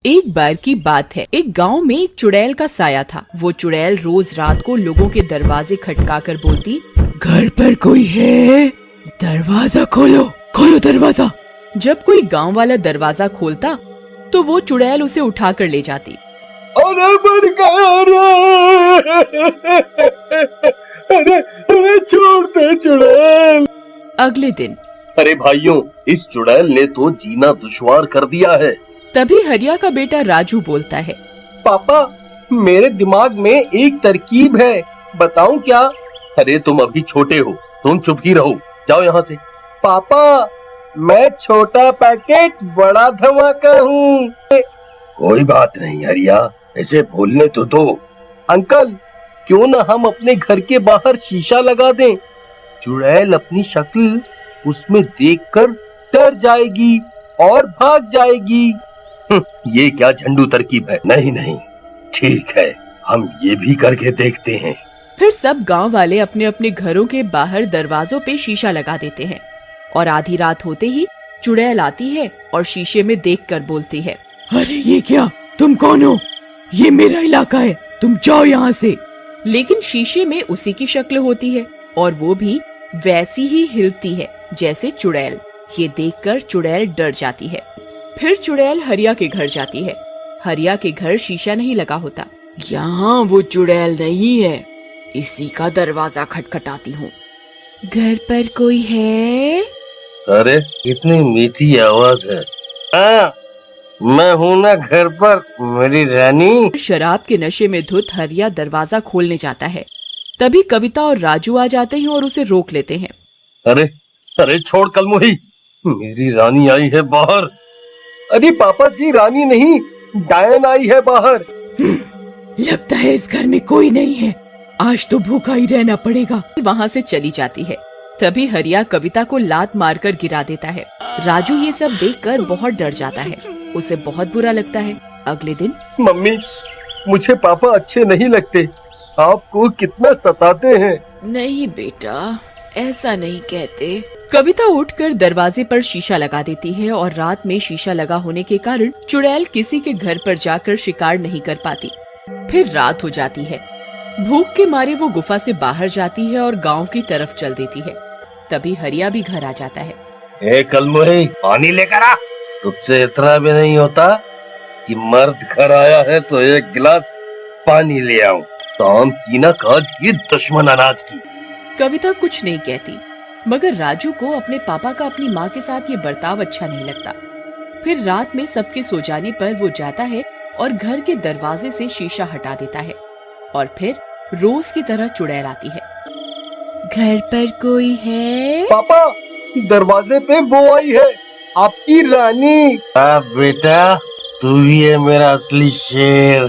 एक बार की बात है, एक गांव में एक चुड़ैल का साया था। वो चुड़ैल रोज रात को लोगों के दरवाजे खटकाकर बोलती, घर पर कोई है? दरवाजा खोलो, खोलो दरवाजा। जब कोई गांव वाला दरवाजा खोलता तो वो चुड़ैल उसे उठाकर ले जाती। अरे अरे छोड़ दे चुड़ैल। अगले दिन अरे भाइयों, इस चुड़ैल ने तो जीना दुश्वार कर दिया है। तभी हरिया का बेटा राजू बोलता है, पापा, मेरे दिमाग में एक तरकीब है, बताऊं क्या? अरे तुम अभी छोटे हो, तुम चुप ही रहो, जाओ यहाँ से। पापा, मैं छोटा पैकेट बड़ा धमाका हूँ। कोई बात नहीं हरिया, ऐसे बोलने तो दो। अंकल, क्यों न हम अपने घर के बाहर शीशा लगा दें? चुड़ैल अपनी शक्ल उसमें देखकर डर जाएगी और भाग जाएगी। ये क्या झंडू तरकीब है? नहीं नहीं, ठीक है, हम ये भी करके देखते हैं। फिर सब गांव वाले अपने अपने घरों के बाहर दरवाजों पे शीशा लगा देते हैं और आधी रात होते ही चुड़ैल आती है और शीशे में देखकर बोलती है, अरे ये क्या? तुम कौन हो? ये मेरा इलाका है, तुम जाओ यहाँ से। लेकिन शीशे में उसी की शक्ल होती है और वो भी वैसी ही हिलती है जैसे चुड़ैल। ये देखकर चुड़ैल डर जाती है। फिर चुड़ैल हरिया के घर जाती है। हरिया के घर शीशा नहीं लगा होता। यहाँ वो चुड़ैल नहीं है, इसी का दरवाजा खटखटाती हूँ। घर पर कोई है? अरे कितनी मीठी आवाज है। हाँ, मैं हूँ ना घर पर, मेरी रानी। शराब के नशे में धुत हरिया दरवाजा खोलने जाता है। तभी कविता और राजू आ जाते हैं और उसे रोक लेते हैं। अरे अरे छोड़ कलमुही, मेरी रानी आई है बाहर। अरे पापा जी, रानी नहीं, डायन आई है बाहर। लगता है इस घर में कोई नहीं है, आज तो भूखा ही रहना पड़ेगा। वहाँ से चली जाती है। तभी हरिया कविता को लात मारकर गिरा देता है। राजू ये सब देखकर बहुत डर जाता है, उसे बहुत बुरा लगता है। अगले दिन, मम्मी, मुझे पापा अच्छे नहीं लगते, आपको कितना सताते हैं। नहीं बेटा, ऐसा नहीं कहते। कविता उठकर दरवाजे पर शीशा लगा देती है और रात में शीशा लगा होने के कारण चुड़ैल किसी के घर पर जाकर शिकार नहीं कर पाती। फिर रात हो जाती है। भूख के मारे वो गुफा से बाहर जाती है और गांव की तरफ चल देती है। तभी हरिया भी घर आ जाता है। ए कलमुही, पानी लेकर आ। तुझसे इतना भी नहीं होता कि मर्द घर आया है तो एक गिलास पानी ले आऊं। काम की ना काज की, दुश्मन अनाज की। कविता कुछ नहीं कहती, मगर राजू को अपने पापा का अपनी माँ के साथ ये बर्ताव अच्छा नहीं लगता। फिर रात में सबके सो जाने पर वो जाता है और घर के दरवाजे से शीशा हटा देता है और फिर रोज की तरह चुड़ैल आती है। घर पर कोई है? पापा, दरवाजे पे वो आई है, आपकी रानी। बेटा, तू ही है मेरा असली शेर।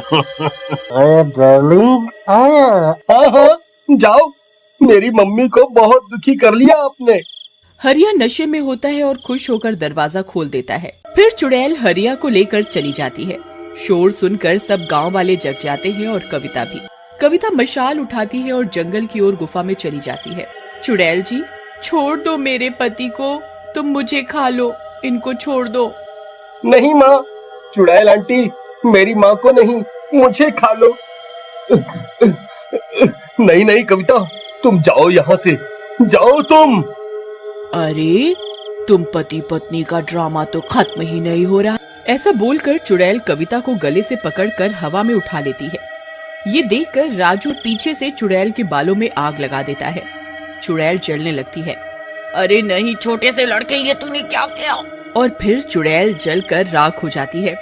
डार्लिंग, हाँ हाँ, जाओ, मेरी मम्मी को बहुत दुखी कर लिया आपने। हरिया नशे में होता है और खुश होकर दरवाजा खोल देता है। फिर चुड़ैल हरिया को लेकर चली जाती है। शोर सुनकर सब गांव वाले जग जाते हैं और कविता भी। कविता मशाल उठाती है और जंगल की ओर गुफा में चली जाती है। चुड़ैल जी, छोड़ दो मेरे पति को, तुम मुझे खा लो, इनको छोड़ दो। नहीं माँ, चुड़ैल आंटी, मेरी माँ को नहीं, मुझे खा लो। नहीं नहीं कविता, तुम जाओ यहाँ से, जाओ तुम। अरे, तुम पति पत्नी का ड्रामा तो खत्म ही नहीं हो रहा। ऐसा बोलकर चुड़ैल कविता को गले से पकड़कर हवा में उठा लेती है। ये देखकर राजू पीछे से चुड़ैल के बालों में आग लगा देता है। चुड़ैल जलने लगती है। अरे नहीं छोटे से लड़के, ये तूने क्या किया? और फिर चुड़ैल जलकर राख हो जाती है।